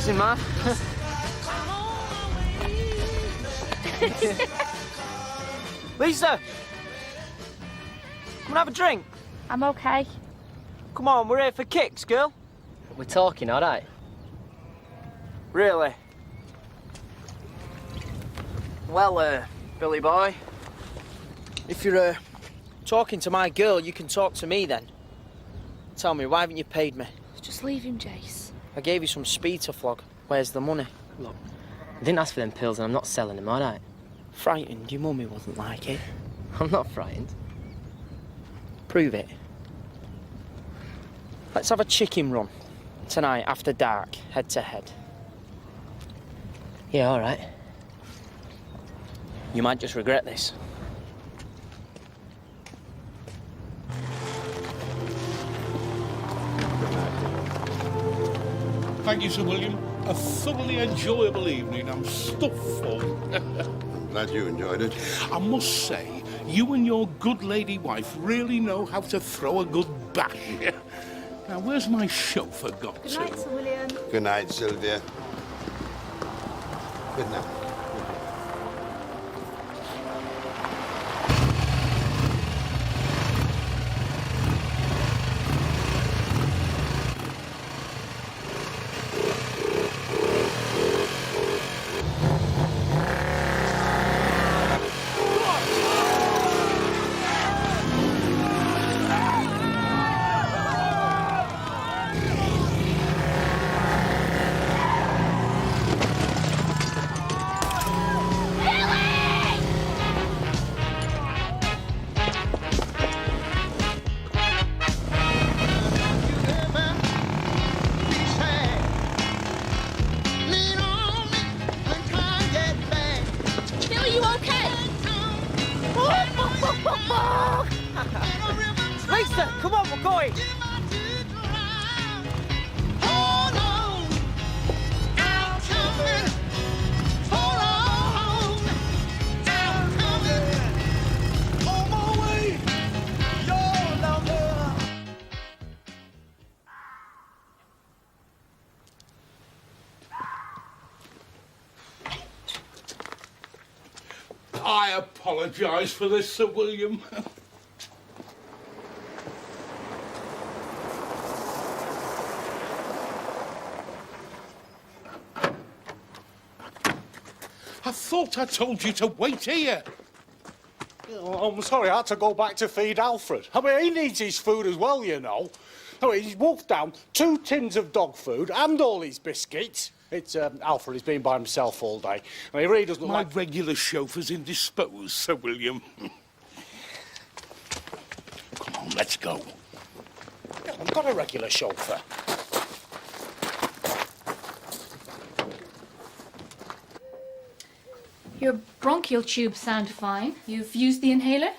Listen, man. Lisa! Come and have a drink. I'm okay. Come on, we're here for kicks, girl. We're talking, all right? Really? Well, Billy boy, if you're talking to my girl, you can talk to me then. Tell me, why haven't you paid me? Just leave him, Jace. I gave you some speed to flog. Where's the money? Look, I didn't ask for them pills and I'm not selling them, all right? Frightened? Your mummy wasn't like it. I'm not frightened. Prove it. Let's have a chicken run tonight after dark, head to head. Yeah, all right. You might just regret this. Thank you, Sir William. A thoroughly enjoyable evening. I'm stuffed full. Glad you enjoyed it. I must say, you and your good lady wife really know how to throw a good bash. Now, where's my chauffeur got Good to? night, Sir William. Good night, Sylvia. Good night. Billy, you okay? Lisa, come on, we're going. I apologise for this, Sir William. I thought I told you to wait here. Oh, I'm sorry, I had to go back to feed Alfred. I mean, he needs his food as well, you know. I mean, he's wolfed down 2 tins of dog food and all his biscuits. It's Alfred, he's been by himself all day. I mean, he really doesn't My like... regular chauffeur's indisposed, Sir William. Come on, let's go. I've got a regular chauffeur. Your bronchial tubes sound fine. You've used the inhaler?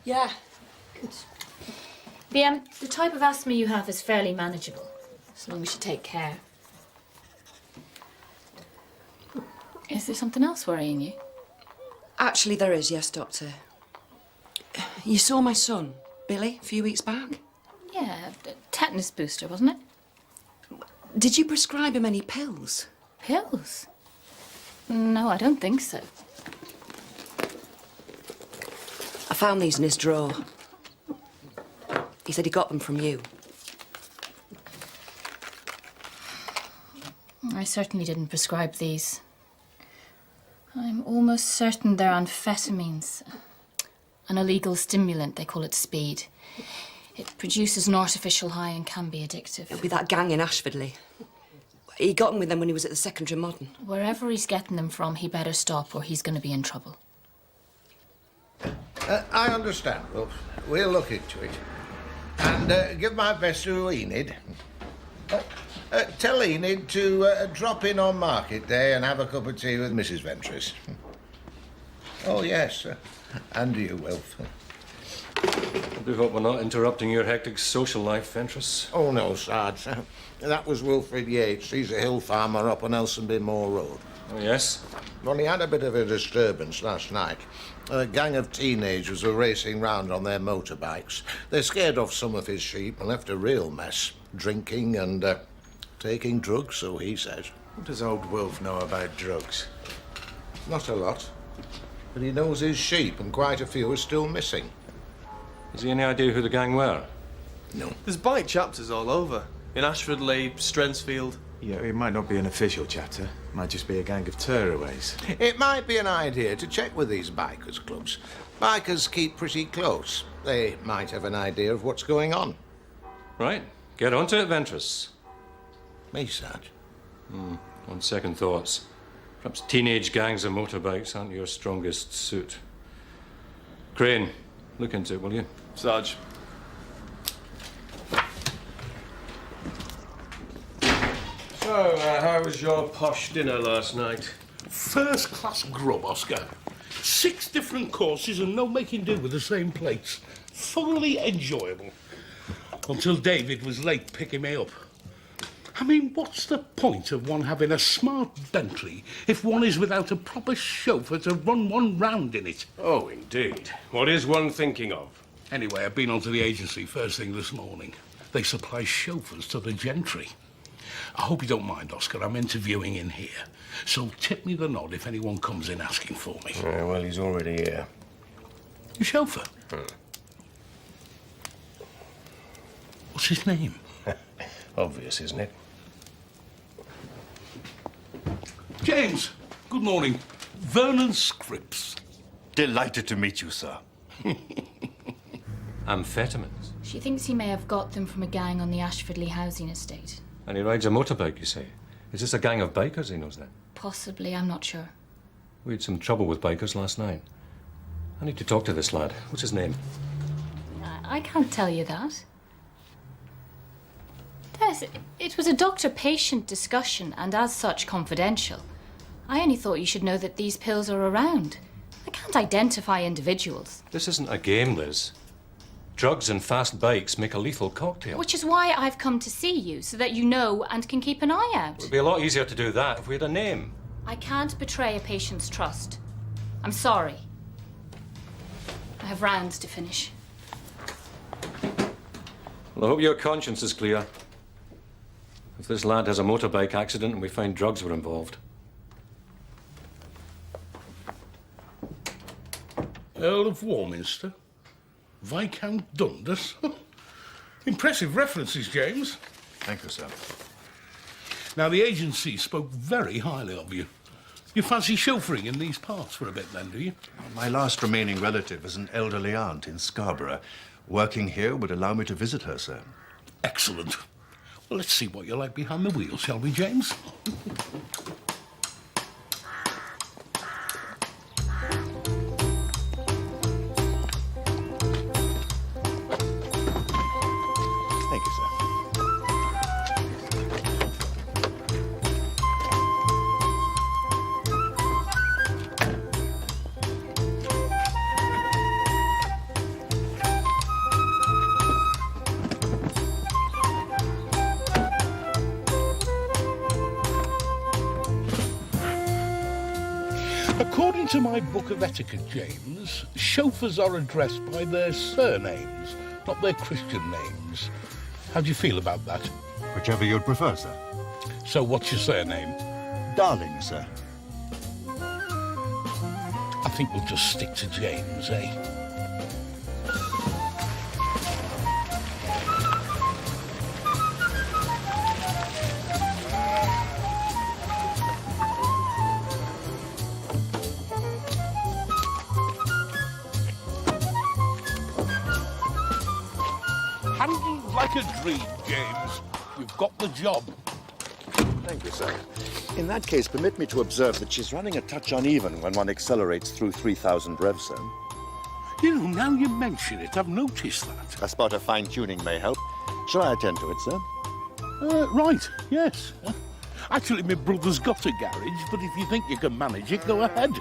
Yeah. Good. The type of asthma you have is fairly manageable, as long as you take care. Is there something else worrying you? Actually, there is, yes, Doctor. You saw my son, Billy, a few weeks back? Yeah, a tetanus booster, wasn't it? Did you prescribe him any pills? Pills? No, I don't think so. I found these in his drawer. He said he got them from you. I certainly didn't prescribe these. I'm almost certain they're amphetamines. An illegal stimulant, they call it speed. It produces an artificial high and can be addictive. With that gang in Ashfordley. He got them with them when he was at the secondary modern. Wherever he's getting them from, he better stop or he's going to be in trouble. I understand, Wolf. We'll look into it. And give my best to Enid. Tell Enid to drop in on market day and have a cup of tea with Mrs. Ventris. Oh, yes. And you, Wilf. I do hope we're not interrupting your hectic social life, Ventris. Oh, no, Sarge. That was Wilfred Yates. He's a hill farmer up on Elsonby Moor Road. Oh, yes? Well, he had a bit of a disturbance last night. A gang of teenagers were racing round on their motorbikes. They scared off some of his sheep and left a real mess. Drinking and taking drugs, so he says. What does old Wolf know about drugs? Not a lot. But he knows his sheep, and quite a few are still missing. Has he any idea who the gang were? No. There's bike chapters all over. In Ashfordley, Strensfield. Yeah, it might not be an official chapter. It might just be a gang of tearaways. It might be an idea to check with these bikers clubs. Bikers keep pretty close. They might have an idea of what's going on. Right. Get onto it, Ventress. Me, Sarge? On second thoughts. Perhaps teenage gangs of motorbikes aren't your strongest suit. Crane, look into it, will you? Sarge. So, how was your posh dinner last night? First-class grub, Oscar. 6 different courses and no making do with the same plates. Thoroughly enjoyable. Until David was late picking me up. I mean, what's the point of one having a smart Bentley if one is without a proper chauffeur to run one round in it? Oh, indeed. What is one thinking of? Anyway, I've been onto the agency first thing this morning. They supply chauffeurs to the gentry. I hope you don't mind, Oscar. I'm interviewing in here. So tip me the nod if anyone comes in asking for me. Yeah, well, he's already here. Your chauffeur? What's his name? Obvious, isn't it? James, good morning. Vernon Scripps. Delighted to meet you, sir. Amphetamines. She thinks he may have got them from a gang on the Ashfordley housing estate. And he rides a motorbike, you say? Is this a gang of bikers he knows then? Possibly, I'm not sure. We had some trouble with bikers last night. I need to talk to this lad. What's his name? I can't tell you that. Yes, it was a doctor-patient discussion, and as such, confidential. I only thought you should know that these pills are around. I can't identify individuals. This isn't a game, Liz. Drugs and fast bikes make a lethal cocktail. Which is why I've come to see you, so that you know and can keep an eye out. It would be a lot easier to do that if we had a name. I can't betray a patient's trust. I'm sorry. I have rounds to finish. Well, I hope your conscience is clear. If this lad has a motorbike accident and we find drugs were involved. Earl of Warminster. Viscount Dundas. Impressive references, James. Thank you, sir. Now, the agency spoke very highly of you. You fancy chauffeuring in these parts for a bit, then, do you? My last remaining relative is an elderly aunt in Scarborough. Working here would allow me to visit her, sir. Excellent. Well, let's see what you're like behind the wheel, shall we, James? Thank you, sir. According to my book of etiquette, James, chauffeurs are addressed by their surnames, not their Christian names. How do you feel about that? Whichever you'd prefer, sir. So what's your surname? Darling, sir. I think we'll just stick to James, eh? Handled like a dream, James. You've got the job. Thank you, sir. In that case, permit me to observe that she's running a touch uneven when one accelerates through 3,000 revs, sir. You know, now you mention it, I've noticed that. A spot of fine-tuning may help. Shall I attend to it, sir? Right, yes. Actually, my brother's got a garage, but if you think you can manage it, go ahead.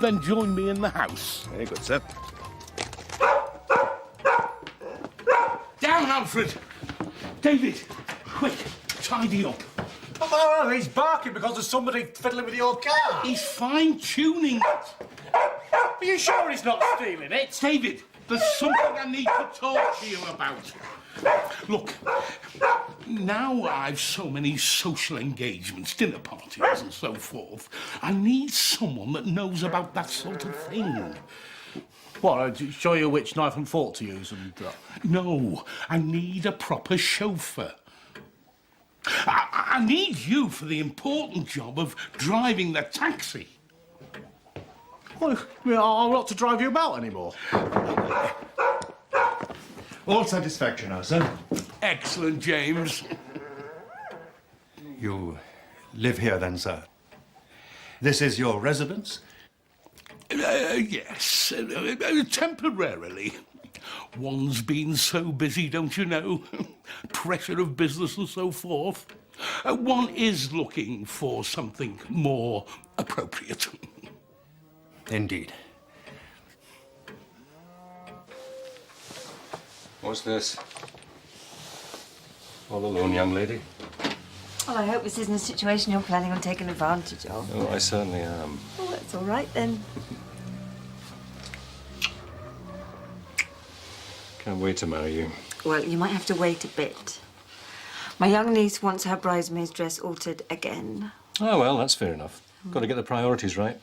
Then join me in the house. Very good, sir. Down, Alfred! David, quick, tidy up. Oh, he's barking because there's somebody fiddling with your car. He's fine-tuning it. Are you sure he's not stealing it? David, There's something I need to talk to you about. Look, now I've so many social engagements, dinner parties and so forth, I need someone that knows about that sort of thing. What, show you which knife and fork to use and... No, I need a proper chauffeur. I need you for the important job of driving the taxi. Well, I'm not to drive you about anymore. All satisfaction now, sir. Excellent, James. You live here then, sir? This is your residence? Yes, temporarily. One's been so busy, don't you know? Pressure of business and so forth. One is looking for something more appropriate. Indeed. What's this? All alone, young lady? Well, I hope this isn't a situation you're planning on taking advantage of. Oh, I certainly am. Oh, that's all right then. Can't wait to marry you. Well, you might have to wait a bit. My young niece wants her bridesmaid's dress altered again. Oh, well, that's fair enough. Got to get the priorities right.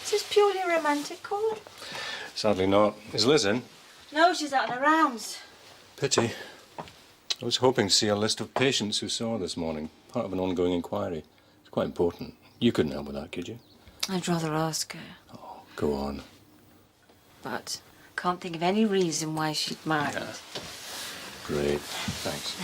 Is this purely a romantic call? Sadly not. Is Liz in? No, she's out on her rounds. Pity. I was hoping to see a list of patients who saw her this morning. Part of an ongoing inquiry. It's quite important. You couldn't help with that, could you? I'd rather ask her. Oh, go on. But can't think of any reason why she'd married. Yeah. Great. Thanks.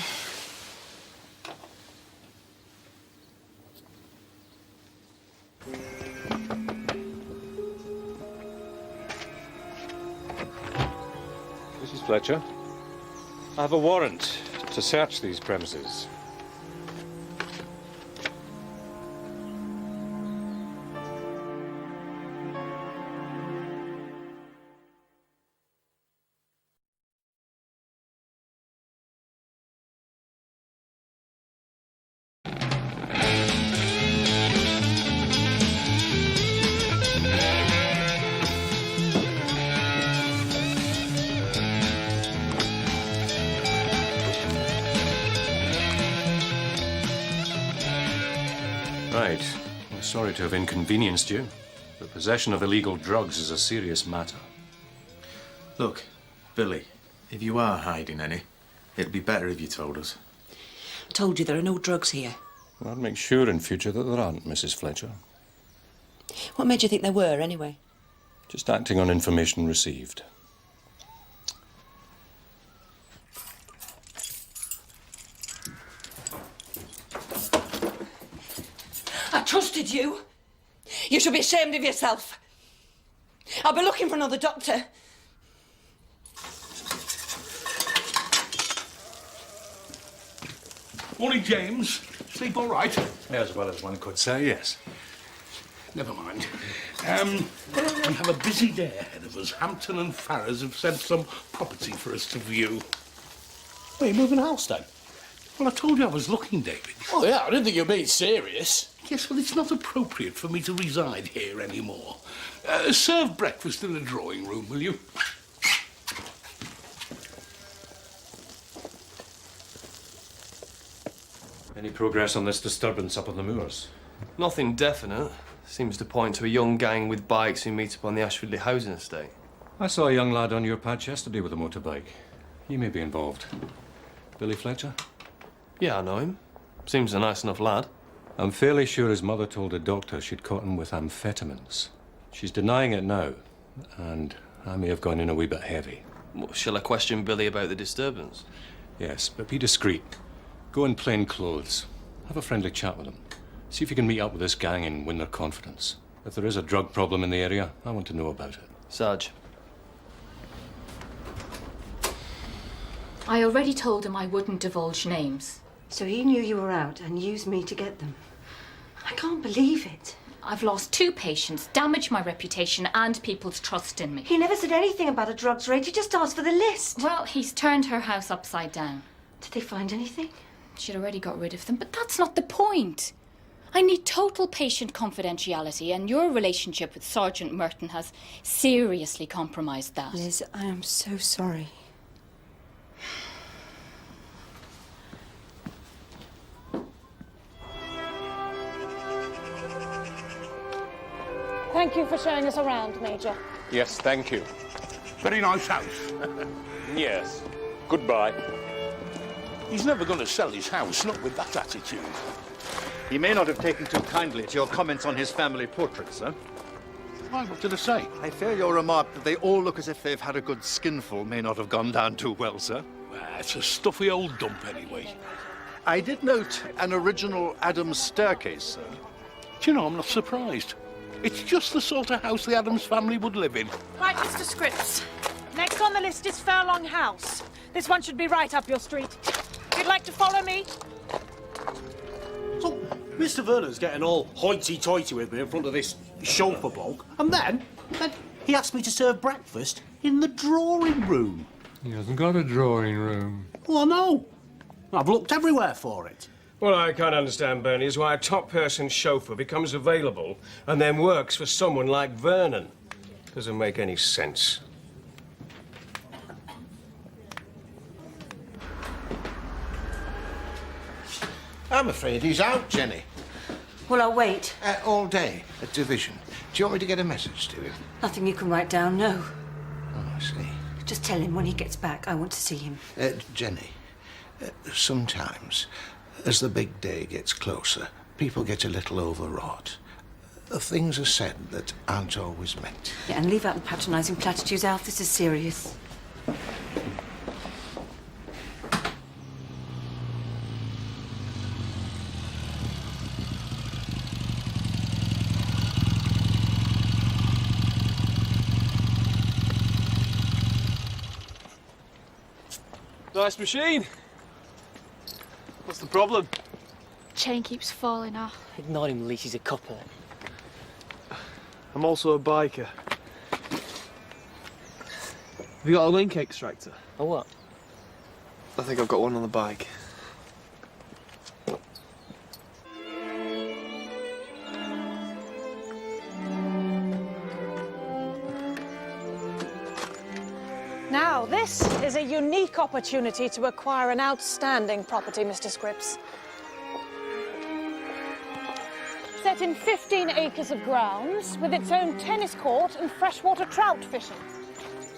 Mrs. Fletcher, I have a warrant to search these premises. Right. I'm sorry to have inconvenienced you. The possession of illegal drugs is a serious matter. Look, Billy, if you are hiding any, it'd be better if you told us. I told you there are no drugs here. Well, I'd make sure in future that there aren't, Mrs. Fletcher. What made you think there were, anyway? Just acting on information received. I trusted you. You should be ashamed of yourself. I'll be looking for another doctor. Morning, James. Sleep all right? As well as one could say, yes. Never mind. We have a busy day ahead of us. Hampton and Farrers have sent some property for us to view. Are you moving house then? Well, I told you I was looking, David. Oh, yeah, I didn't think you were being serious. Yes, well, it's not appropriate for me to reside here anymore. Serve breakfast in the drawing room, will you? Any progress on this disturbance up on the moors? Nothing definite. Seems to point to a young gang with bikes who meet up on the Ashfordley housing estate. I saw a young lad on your patch yesterday with a motorbike. He may be involved. Billy Fletcher? Yeah, I know him. Seems a nice enough lad. I'm fairly sure his mother told a doctor she'd caught him with amphetamines. She's denying it now, and I may have gone in a wee bit heavy. Well, shall I question Billy about the disturbance? Yes, but be discreet. Go in plain clothes. Have a friendly chat with them. See if you can meet up with this gang and win their confidence. If there is a drug problem in the area, I want to know about it. Sarge. I already told him I wouldn't divulge names. So he knew you were out and used me to get them. I can't believe it. I've lost 2 patients, damaged my reputation and people's trust in me. He never said anything about a drugs raid. He just asked for the list. Well, he's turned her house upside down. Did they find anything? She'd already got rid of them, but that's not the point. I need total patient confidentiality, and your relationship with Sergeant Merton has seriously compromised that. Liz, I am so sorry. Thank you for showing us around, Major. Yes, thank you. Very nice house. Yes. Goodbye. He's never going to sell his house, not with that attitude. He may not have taken too kindly to your comments on his family portrait, sir. Why, what did I say? I fear your remark that they all look as if they've had a good skinful may not have gone down too well, sir. Well, it's a stuffy old dump anyway. I did note an original Adams staircase, sir. Do you know, I'm not surprised. It's just the sort of house the Adams family would live in. Right, Mr. Scripps. Next on the list is Furlong House. This one should be right up your street. If you'd like to follow me. So, Mr. Vernon's getting all hoity-toity with me in front of this chauffeur bloke, and then he asked me to serve breakfast in the drawing room. He hasn't got a drawing room. Well, no. I've looked everywhere for it. What I can't understand, Bernie, is why a top-person chauffeur becomes available and then works for someone like Vernon. Doesn't make any sense. I'm afraid he's out, Jenny. Well, I'll wait. All day at division. Do you want me to get a message to him? Nothing you can write down, no. Oh, I see. Just tell him when he gets back I want to see him. Jenny, sometimes, as the big day gets closer, people get a little overwrought. Things are said that aren't always meant. Yeah, and leave out the patronising platitudes, Alf. This is serious. Nice machine. What's the problem? Chain keeps falling off. Ignore him, Lee. He's a copper. I'm also a biker. Have you got a link extractor? A what? I think I've got one on the bike. Now, this is a unique opportunity to acquire an outstanding property, Mr. Scripps. Set in 15 acres of grounds, with its own tennis court and freshwater trout fishing.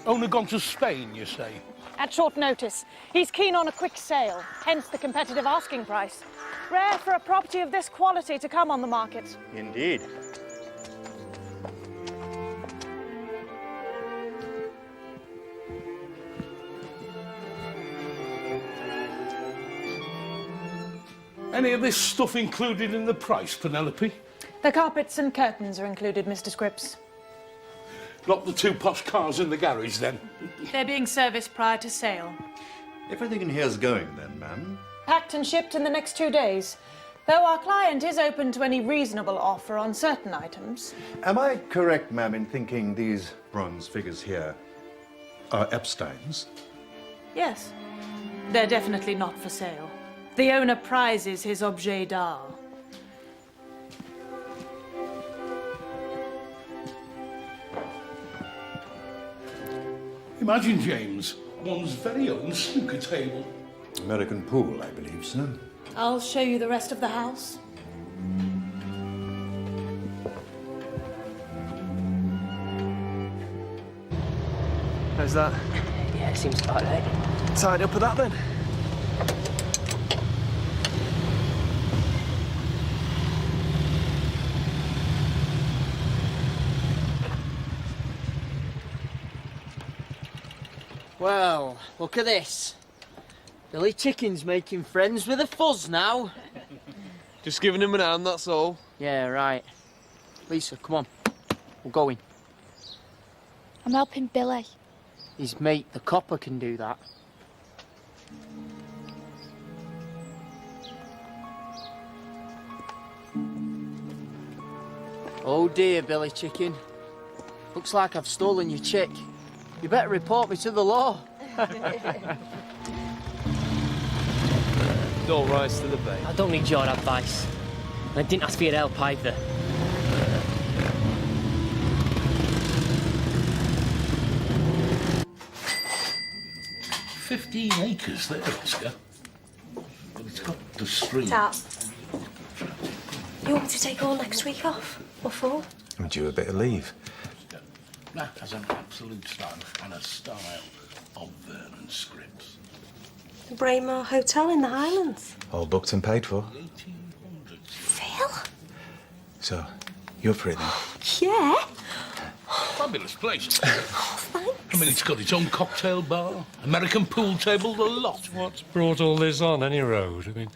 Owner gone to Spain, you say? At short notice. He's keen on a quick sale, hence the competitive asking price. Rare for a property of this quality to come on the market. Indeed. Any of this stuff included in the price, Penelope? The carpets and curtains are included, Mr. Scripps. Not the two posh cars in the garage, then? They're being serviced prior to sale. Everything in here's going, then, ma'am. Packed and shipped in the next 2 days. Though our client is open to any reasonable offer on certain items. Am I correct, ma'am, in thinking these bronze figures here are Epstein's? Yes. They're definitely not for sale. The owner prizes his objet d'art. Imagine, James, one's very own snooker table. American pool, I believe, sir. I'll show you the rest of the house. How's that? Yeah, it seems about right. Tied up with that, then? Well, look at this. Billy Chicken's making friends with a fuzz now. Just giving him an hand, that's all. Yeah, right. Lisa, come on. We're going. I'm helping Billy. His mate, the copper, can do that. Oh dear, Billy Chicken. Looks like I've stolen your chick. You better report me to the law. Don't rise to the bait. I don't need your advice. I didn't ask for your help either. 15 acres there, Oscar. But it's got the stream. Dad, you want me to take all next week off? Or full? I'm due a bit of leave. That has an absolute style and a style of Vernon Scripps. The Braemar Hotel in the Highlands. All booked and paid for. Phil? So, you up for it then? Yeah. Fabulous place. I mean, it's got its own cocktail bar, American pool table, the lot. What's brought all this on, any road? I mean,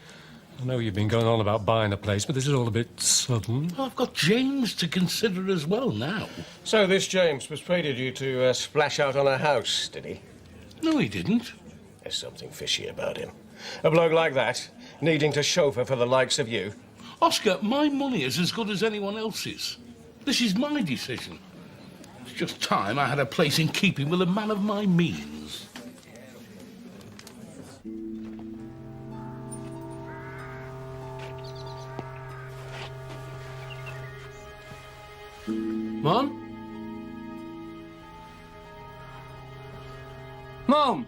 I know you've been going on about buying a place, but this is all a bit sudden. I've got James to consider as well now. So this James persuaded you to splash out on a house, did he? No, he didn't. There's something fishy about him. A bloke like that, needing to chauffeur for the likes of you. Oscar, my money is as good as anyone else's. This is my decision. It's just time I had a place in keeping with a man of my means. Mom? Mom!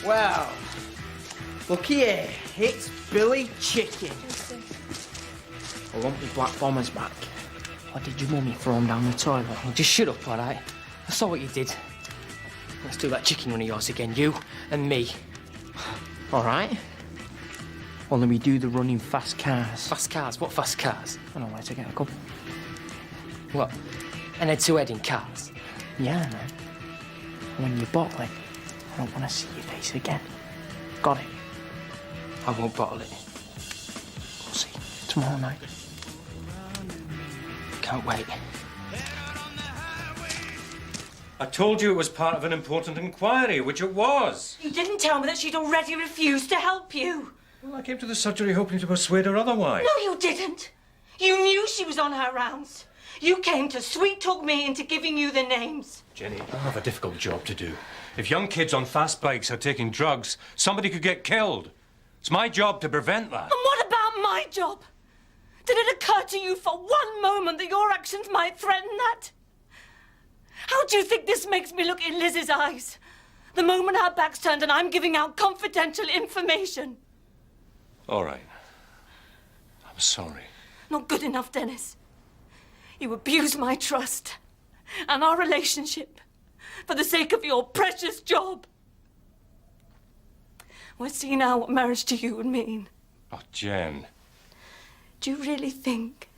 Well, look here, it's Billy Chicken. I want my black bombers back. Or did your mummy throw him down the toilet? Oh, just shut up, all right? I saw what you did. Let's do that chicken run of yours again, you and me. All right. Only we do the running fast cars. Fast cars? What fast cars? I know where to get a couple. What? And head-to-head in cars? Yeah, man. When you're bottling, I don't want to see your face again. Got it? I won't bottle it. We'll see. Tomorrow night. Can't wait. I told you it was part of an important inquiry, which it was. You didn't tell me that she'd already refused to help you. Well, I came to the surgery hoping to persuade her otherwise. No, you didn't. You knew she was on her rounds. You came to sweet-talk me into giving you the names. Jenny, I have a difficult job to do. If young kids on fast bikes are taking drugs, somebody could get killed. It's my job to prevent that. And what about my job? Did it occur to you for one moment that your actions might threaten that? How do you think this makes me look in Liz's eyes? The moment her back's turned and I'm giving out confidential information. All right. I'm sorry. Not good enough, Dennis. You abused my trust and our relationship for the sake of your precious job. Well, see now what marriage to you would mean. Oh, Jen. Do you really think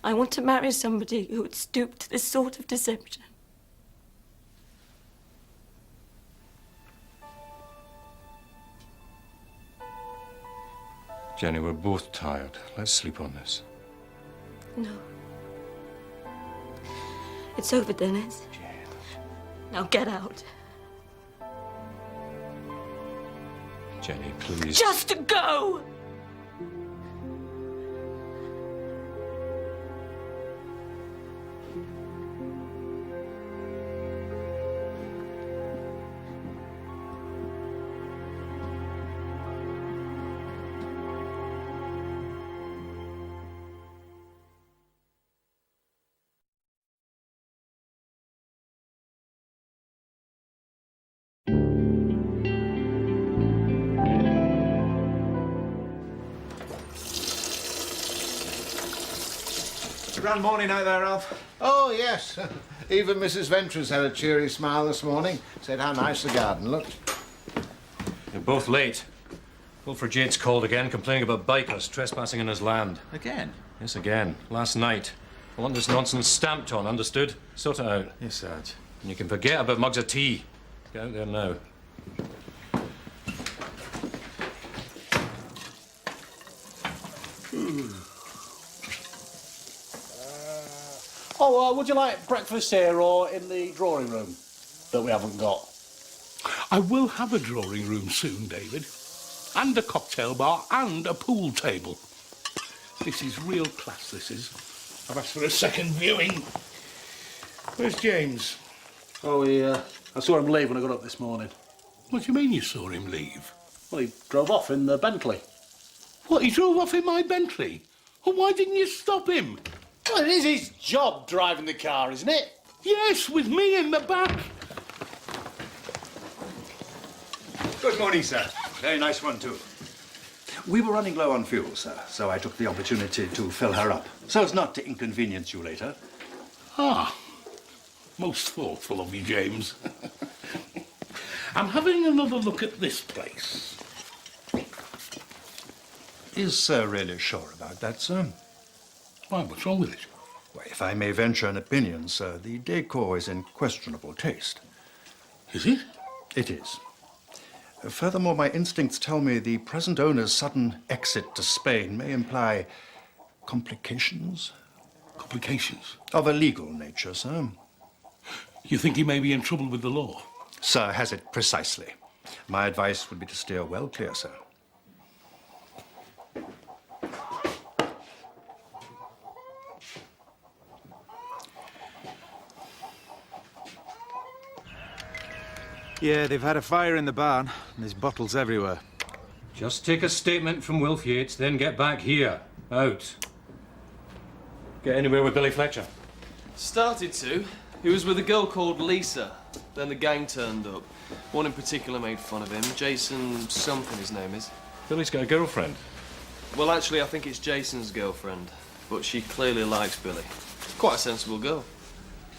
I want to marry somebody who would stoop to this sort of deception? Jenny, we're both tired. Let's sleep on this. No. It's over, Dennis. Now get out. Jenny, please. Just go! Grand morning out there, Alf. Oh, yes. Even Mrs. Ventures had a cheery smile this morning. Said how nice the garden looked. You're both late. Wilfred Yates called again, complaining about bikers trespassing on his land. Again? Yes, again. Last night. I want this nonsense stamped on, understood? Sort it out. Yes, Sarge. And you can forget about mugs of tea. Get out there now. Would you like breakfast here or in the drawing room that we haven't got? I will have a drawing room soon, David. And a cocktail bar and a pool table. This is real class, this is. I've asked for a second viewing. Where's James? Oh, I saw him leave when I got up this morning. What do you mean you saw him leave? Well, he drove off in the Bentley. What, he drove off in my Bentley? Well, why didn't you stop him? Well, it is his job driving the car, isn't it? Yes, with me in the back. Good morning, sir. Very nice one, too. We were running low on fuel, sir, so I took the opportunity to fill her up, so as not to inconvenience you later. Ah, most thoughtful of you, James. I'm having another look at this place. Is Sir really sure about that, sir? Why, what's wrong with it? Well, if I may venture an opinion, sir, the decor is in questionable taste. Is it? It is. Furthermore, my instincts tell me the present owner's sudden exit to Spain may imply complications. Complications? Of a legal nature, sir. You think he may be in trouble with the law? Sir has it precisely. My advice would be to steer well clear, sir. Yeah, they've had a fire in the barn, and there's bottles everywhere. Just take a statement from Wilf Yates, then get back here. Out. Get anywhere with Billy Fletcher? Started to. He was with a girl called Lisa. Then the gang turned up. One in particular made fun of him. Jason something his name is. Billy's got a girlfriend. Well, actually, I think it's Jason's girlfriend. But she clearly likes Billy. Quite a sensible girl.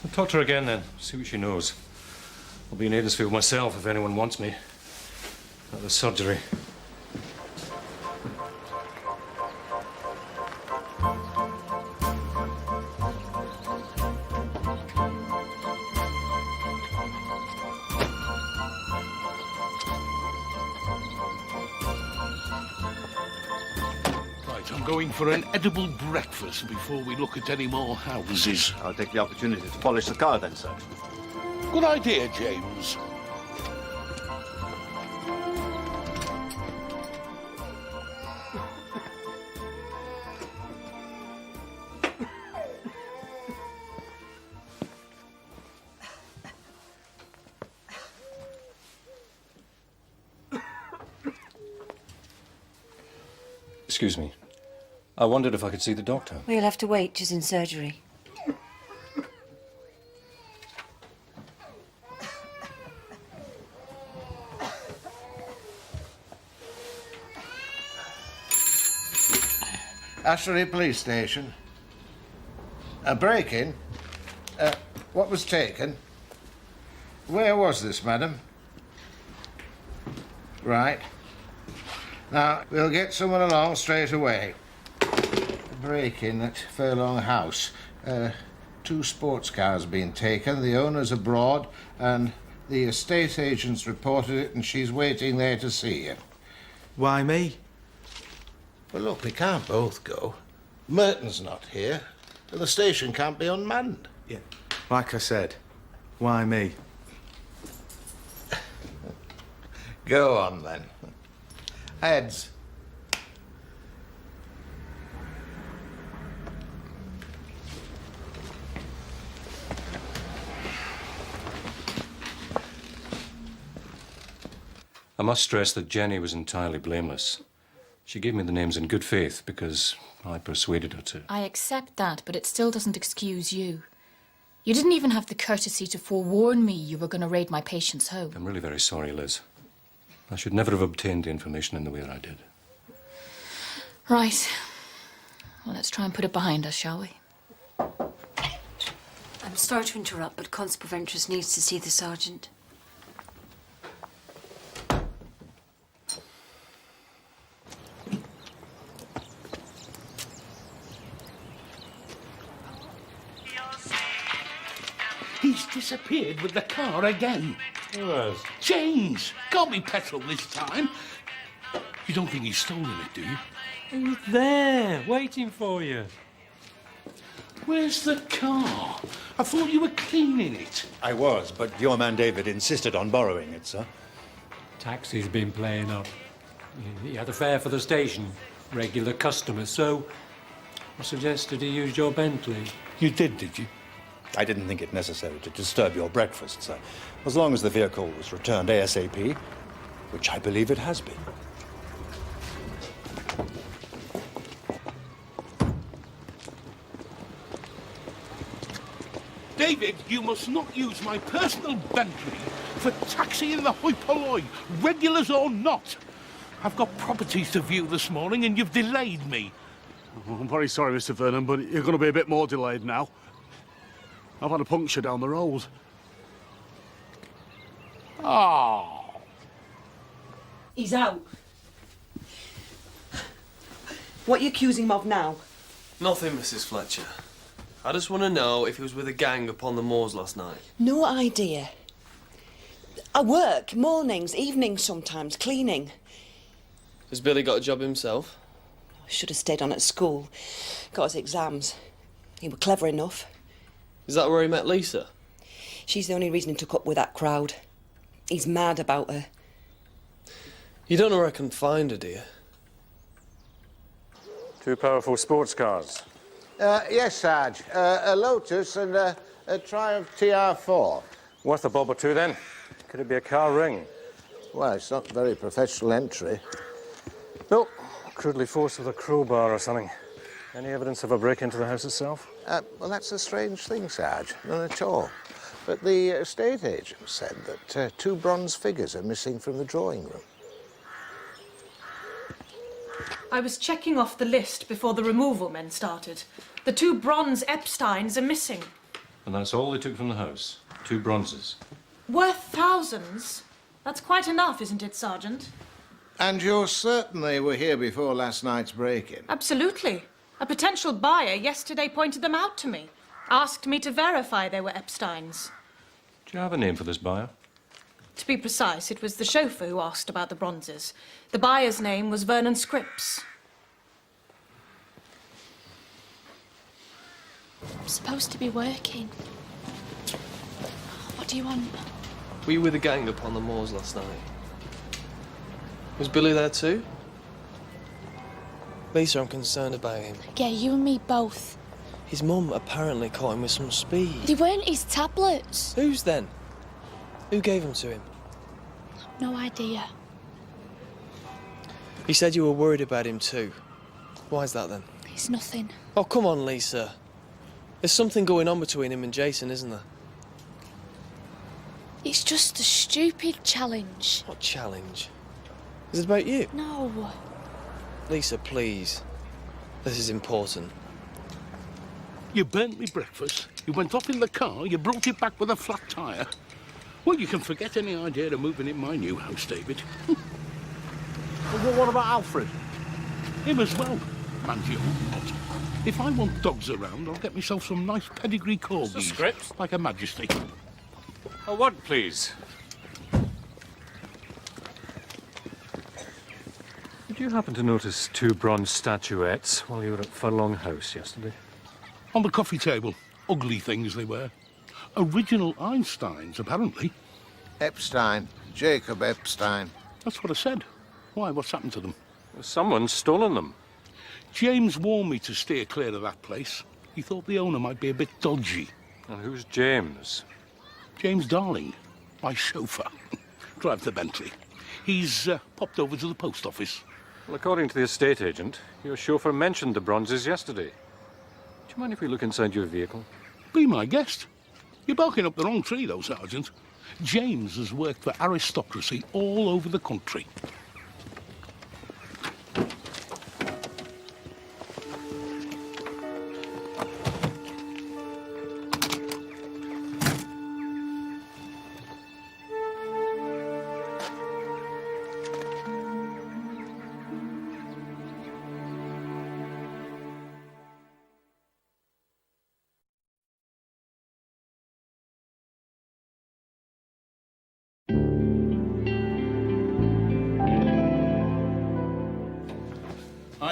I'll talk to her again then, see what she knows. I'll be in Aidensfield myself if anyone wants me. At the surgery. Right, I'm going for an edible breakfast before we look at any more houses. I'll take the opportunity to polish the car then, sir. Good idea, James. Excuse me. I wondered if I could see the doctor. Well, you'll have to wait. She's in surgery. Ashbury Police Station. A break-in? What was taken? Where was this, madam? Right. Now, we'll get someone along straight away. A break-in at Furlong House. 2 sports cars being taken, the owner's abroad, and the estate agent's reported it, and she's waiting there to see you. Why me? Well, look, we can't both go. Merton's not here, and the station can't be unmanned. Yeah. Like I said, why me? Go on, then. Heads. I must stress that Jenny was entirely blameless. She gave me the names in good faith because I persuaded her to. I accept that, but it still doesn't excuse you. You didn't even have the courtesy to forewarn me you were going to raid my patient's home. I'm really very sorry, Liz. I should never have obtained the information in the way that I did. Right. Well, let's try and put it behind us, shall we? I'm sorry to interrupt, but Constable Ventress needs to see the sergeant. He's disappeared with the car again. Who has? James! Can't be petrol this time. You don't think he's stolen it, do you? He was there, waiting for you. Where's the car? I thought you were cleaning it. I was, but your man David insisted on borrowing it, sir. Taxi's been playing up. He had a fare for the station, regular customer, so I suggested he used your Bentley. You did you? I didn't think it necessary to disturb your breakfast, sir. As long as the vehicle was returned ASAP, which I believe it has been. David, you must not use my personal Bentley for taxiing the hoi polloi, regulars or not. I've got properties to view this morning and you've delayed me. Oh, I'm very sorry, Mr. Vernon, but you're going to be a bit more delayed now. I've had a puncture down the road. Oh. He's out. What are you accusing him of now? Nothing, Mrs. Fletcher. I just want to know if he was with a gang upon the moors last night. No idea. I work mornings, evenings sometimes, cleaning. Has Billy got a job himself? Should have stayed on at school. Got his exams. He were clever enough. Is that where he met Lisa? She's the only reason he took up with that crowd. He's mad about her. You don't know where I can find her, do you? 2 powerful sports cars. Yes, Sarge. A Lotus and a Triumph TR4. Worth a bob or two, then. Could it be a car ring? Well, it's not very professional entry. No, crudely forced with a crowbar or something. Any evidence of a break into the house itself? Well, that's a strange thing, Sarge. None at all. But the estate agent said that 2 bronze figures are missing from the drawing room. I was checking off the list before the removal men started. The 2 bronze Epsteins are missing. And that's all they took from the house. 2 bronzes. Worth thousands. That's quite enough, isn't it, Sergeant? And you're certain they were here before last night's break-in? Absolutely. A potential buyer yesterday pointed them out to me. Asked me to verify they were Epsteins. Do you have a name for this buyer? To be precise, it was the chauffeur who asked about the bronzes. The buyer's name was Vernon Scripps. I'm supposed to be working. What do you want? Were you with a gang upon the moors last night? Was Billy there too? Lisa, I'm concerned about him. Yeah, you and me both. His mum apparently caught him with some speed. They weren't his tablets. Whose then? Who gave them to him? No idea. He said you were worried about him too. Why is that then? It's nothing. Oh, come on, Lisa. There's something going on between him and Jason, isn't there? It's just a stupid challenge. What challenge? Is it about you? No. Lisa, please. This is important. You burnt me breakfast, you went off in the car, you brought it back with a flat tyre. Well, you can forget any idea of moving in my new house, David. Well, what about Alfred? Him as well, mind you. If I want dogs around, I'll get myself some nice pedigree corgis. Scripps? Like Her Majesty. A what, please? Did you happen to notice 2 bronze statuettes while you were at Furlong House yesterday? On the coffee table. Ugly things they were. Original Einsteins, apparently. Epstein. Jacob Epstein. That's what I said. Why, what's happened to them? Someone's stolen them. James warned me to steer clear of that place. He thought the owner might be a bit dodgy. And who's James? James Darling, my chauffeur. Drives the Bentley. He's popped over to the post office. Well, according to the estate agent, your chauffeur mentioned the bronzes yesterday. Do you mind if we look inside your vehicle? Be my guest. You're barking up the wrong tree, though, Sergeant. James has worked for aristocracy all over the country.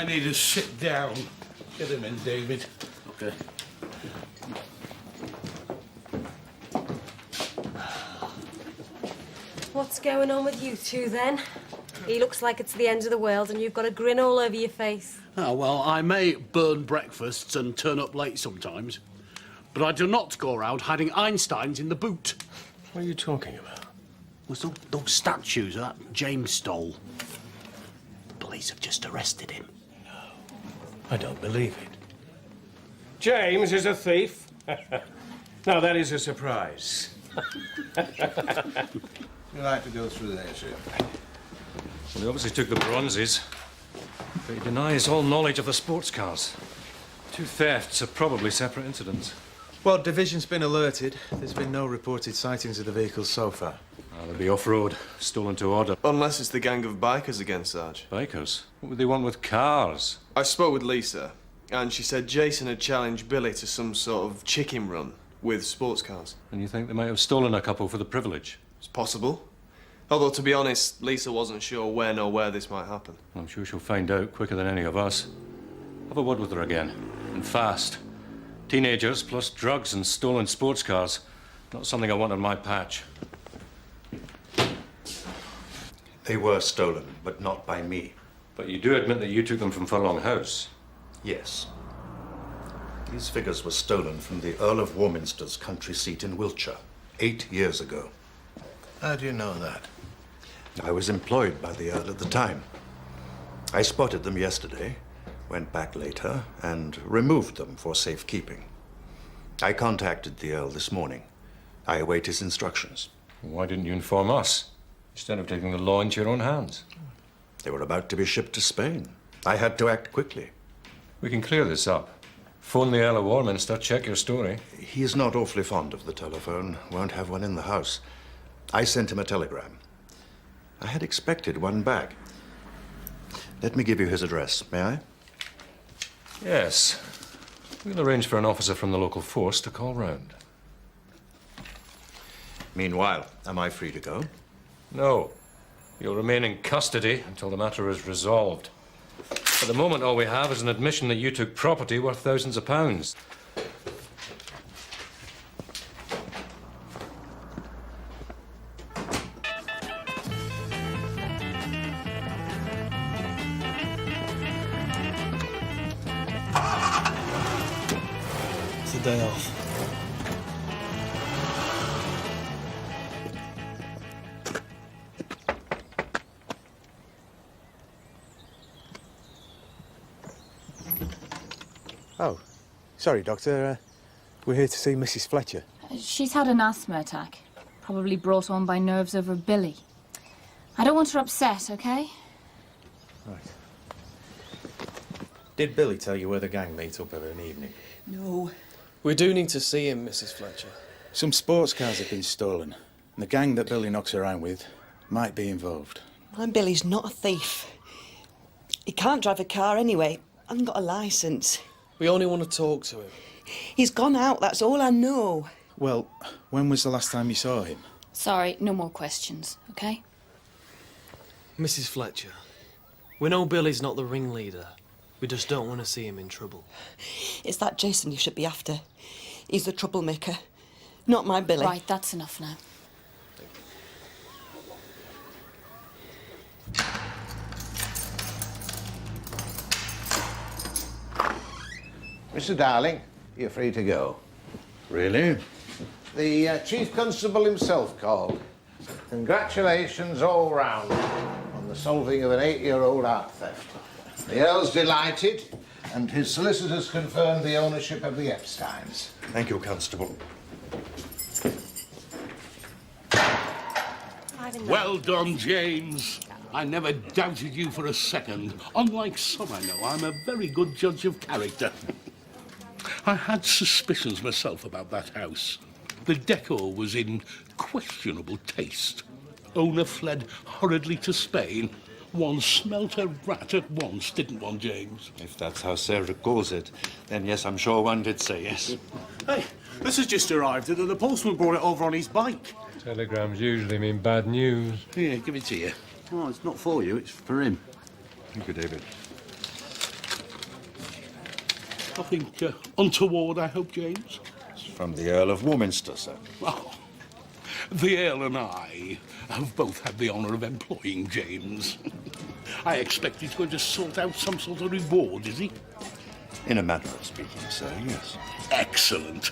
I need to sit down. Get him in, David. Okay. What's going on with you two, then? He looks like it's the end of the world and you've got a grin all over your face. Oh, well, I may burn breakfasts and turn up late sometimes, but I do not go around hiding Einsteins in the boot. What are you talking about? Well, those statues that James stole. The police have just arrested him. I don't believe it. James is a thief? Now, that is a surprise. You like to go through there, sir? Well, he obviously took the bronzes, but he denies all knowledge of the sports cars. 2 thefts are probably separate incidents. Well, Division's been alerted. There's been no reported sightings of the vehicles so far. They'll be off-road, stolen to order. Unless it's the gang of bikers again, Sarge. Bikers? What would they want with cars? I spoke with Lisa, and she said Jason had challenged Billy to some sort of chicken run with sports cars. And you think they might have stolen a couple for the privilege? It's possible. Although, to be honest, Lisa wasn't sure when or where this might happen. I'm sure she'll find out quicker than any of us. Have a word with her again, and fast. Teenagers plus drugs and stolen sports cars. Not something I want on my patch. They were stolen, but not by me. But you do admit that you took them from Furlong House? Yes. These figures were stolen from the Earl of Warminster's country seat in Wiltshire 8 years ago. How do you know that? I was employed by the Earl at the time. I spotted them yesterday, went back later, and removed them for safekeeping. I contacted the Earl this morning. I await his instructions. Why didn't you inform us, instead of taking the law into your own hands? They were about to be shipped to Spain. I had to act quickly. We can clear this up. Phone the Earl of Warminster, check your story. He's not awfully fond of the telephone, won't have one in the house. I sent him a telegram. I had expected one back. Let me give you his address, may I? Yes. We'll arrange for an officer from the local force to call round. Meanwhile, am I free to go? No. You'll remain in custody until the matter is resolved. At the moment, all we have is an admission that you took property worth thousands of pounds. It's a day off. Oh, sorry, Doctor. We're here to see Mrs. Fletcher. She's had an asthma attack, probably brought on by nerves over Billy. I don't want her upset, okay? Right. Did Billy tell you where the gang meet up of an evening? No. We do need to see him, Mrs. Fletcher. Some sports cars have been stolen, and the gang that Billy knocks around with might be involved. And Billy's not a thief. He can't drive a car anyway. Hasn't got a licence. We only want to talk to him. He's gone out, that's all I know. Well, when was the last time you saw him? Sorry, no more questions, okay? Mrs. Fletcher, we know Billy's not the ringleader. We just don't want to see him in trouble. It's that Jason you should be after. He's the troublemaker, not my Billy. Right, that's enough now. Mr. Darling, you're free to go. Really? The Chief Constable himself called. Congratulations all round on the solving of an 8-year-old art theft. The Earl's delighted, and his solicitors confirmed the ownership of the Epsteins. Thank you, Constable. Well done, James. I never doubted you for a second. Unlike some I know, I'm a very good judge of character. I had suspicions myself about that house. The decor was in questionable taste. Owner fled hurriedly to Spain. One smelt a rat at once, didn't one, James? If that's how Sarah calls it, then yes, I'm sure one did say yes. Hey, this has just arrived and the postman brought it over on his bike. Telegrams usually mean bad news. Here, give it to you. Oh, it's not for you, it's for him. Thank you, David. Nothing untoward, I hope, James? It's from the Earl of Warminster, sir. Oh, the Earl and I have both had the honour of employing James. I expect he's going to sort out some sort of reward, is he? In a manner of speaking, sir, yes. Excellent.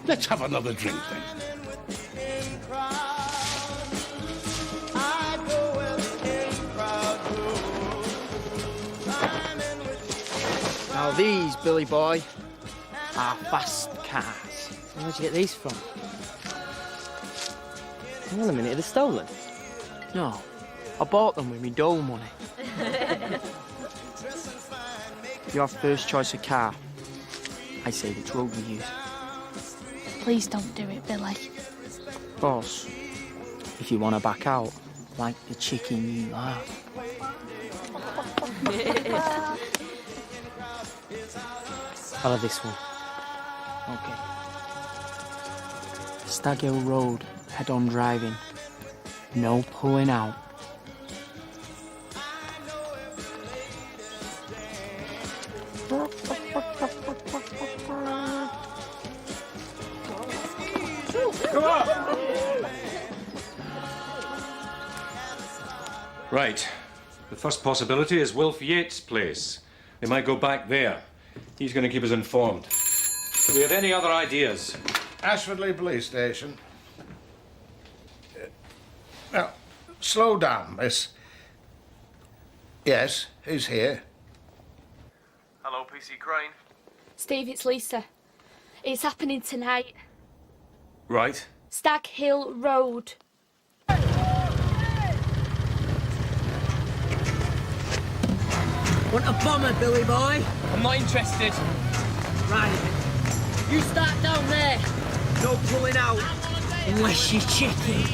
Let's have another drink, then. Now these, Billy boy, are fast cars. Where'd you get these from? Hang on a minute, are they stolen? No, I bought them with my dole money. You have first choice of car. I say which road we use. Please don't do it, Billy. Boss, if you want to back out, like the chicken you are. I'll have this one. Okay. Stag Hill Road, head-on driving. No pulling out. Right. The first possibility is Wilf Yates' place. They might go back there. He's going to keep us informed. Do we have any other ideas? Ashfordley Police Station. Now, slow down, miss. Yes, who's here? Hello, PC Crane. Steve, it's Lisa. It's happening tonight. Right. Stag Hill Road. Want a bomber, Billy boy? I'm not interested. Right. You start down there. No pulling out. Unless you're chicken.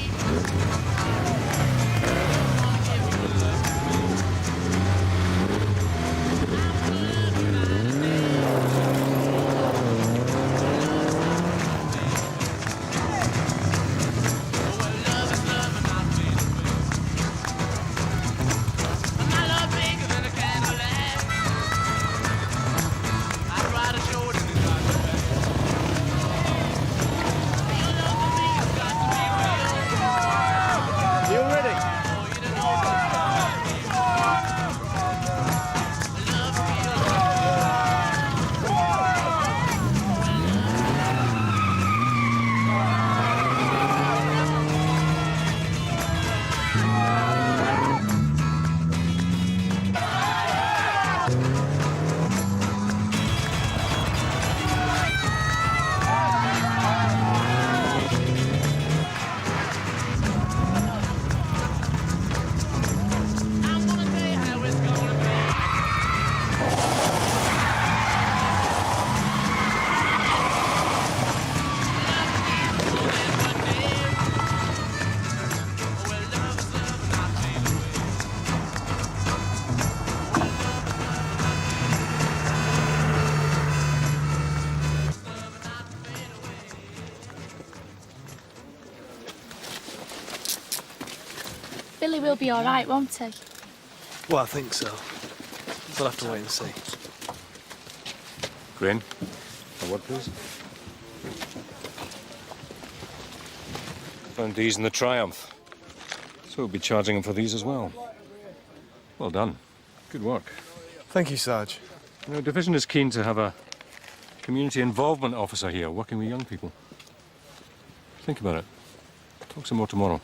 Billy will be all right, won't he? Well, I think so. We'll have to wait and see. Crane, a word, please. Found these in the Triumph. So we'll be charging him for these as well. Well done. Good work. Thank you, Sarge. You know, Division is keen to have a community involvement officer here working with young people. Think about it. Talk some more tomorrow.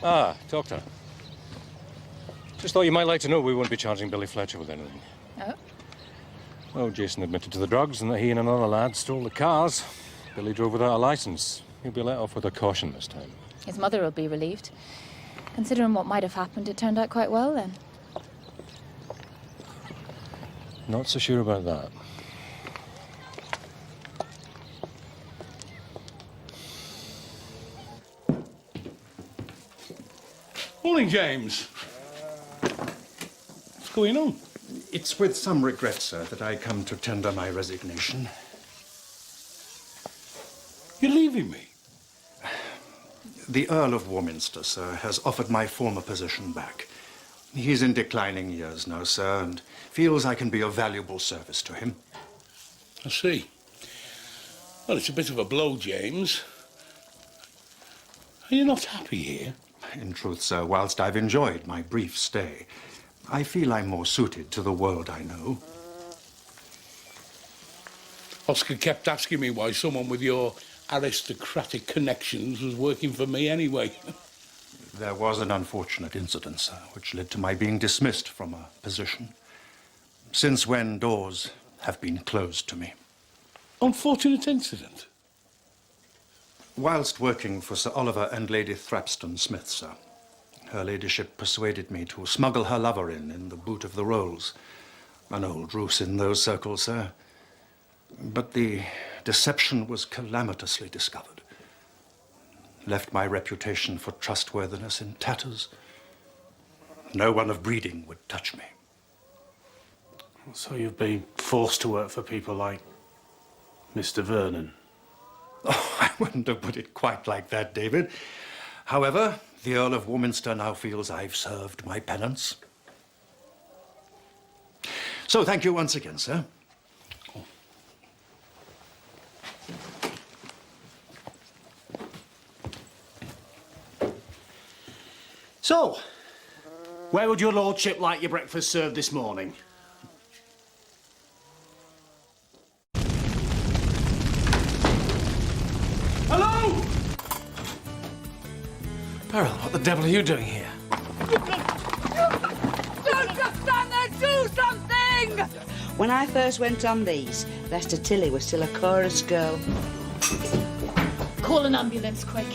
Ah, Doctor. Just thought you might like to know we won't be charging Billy Fletcher with anything. Oh? Well, Jason admitted to the drugs and that he and another lad stole the cars. Billy drove without a license. He'll be let off with a caution this time. His mother will be relieved. Considering what might have happened, it turned out quite well then. Not so sure about that. Morning, James. What's going on? It's with some regret, sir, that I come to tender my resignation. You're leaving me? The Earl of Warminster, sir, has offered my former position back. He's in declining years now, sir, and feels I can be of valuable service to him. I see. Well, it's a bit of a blow, James. Are you not happy here? In truth, sir, whilst I've enjoyed my brief stay, I feel I'm more suited to the world I know. Oscar kept asking me why someone with your aristocratic connections was working for me anyway. There was an unfortunate incident, sir, which led to my being dismissed from a position. Since when doors have been closed to me. Unfortunate incident? Whilst working for Sir Oliver and Lady Thrapston Smith, sir, her ladyship persuaded me to smuggle her lover in the boot of the rolls. An old ruse in those circles, sir. But the deception was calamitously discovered. Left my reputation for trustworthiness in tatters. No one of breeding would touch me. So you've been forced to work for people like Mr. Vernon? Oh, I wouldn't have put it quite like that, David. However, the Earl of Warminster now feels I've served my penance. So thank you once again, sir. So, where would your lordship like your breakfast served this morning? Hello? Beryl, what the devil are you doing here? Don't just stand there, do something! When I first went on these, Lester Tilly was still a chorus girl. Call an ambulance, quick.